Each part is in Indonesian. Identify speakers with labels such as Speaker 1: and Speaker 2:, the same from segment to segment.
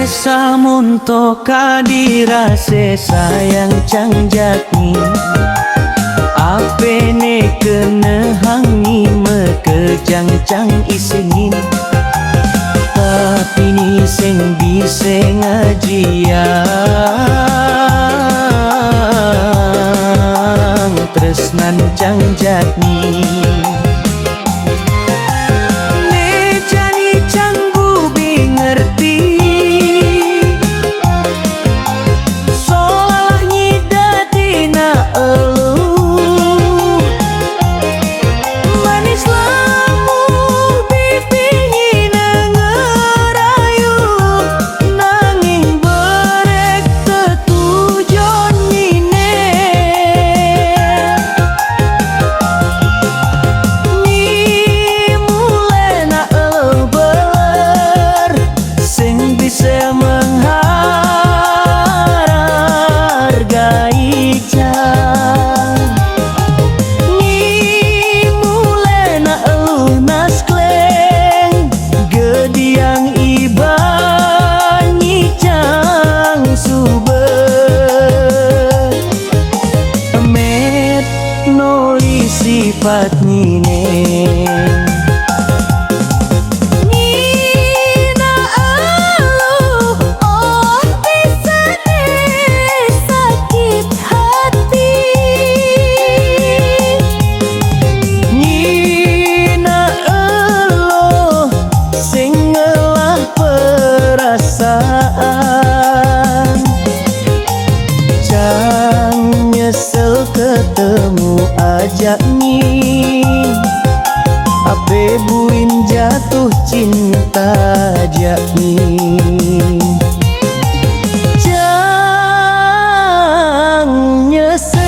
Speaker 1: samun toka dirase sayang cang jatni apene kena hangi mekejang cang isingin tapi ni sing bisa ngajiang tresnan cang jatni sifat nine
Speaker 2: Nina aluh oh bisa deh sakit hati
Speaker 1: Nina aluh sing ngelah perasaan Jang nyesel ketemu ajak ni ape buin jatuh cinta jakni jang nyesel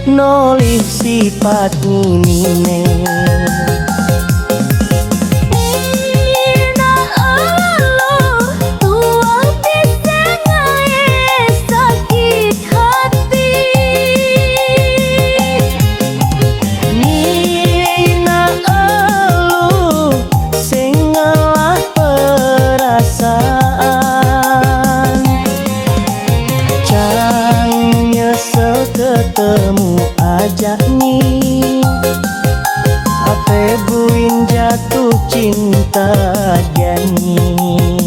Speaker 1: nolih sifat nine
Speaker 2: Nina aluh tua bisa ngae sakit hati
Speaker 1: Nina aluh sing ngelah perasaan Jang nyesel ketemu ajak ni ape buin jatuh cinta gani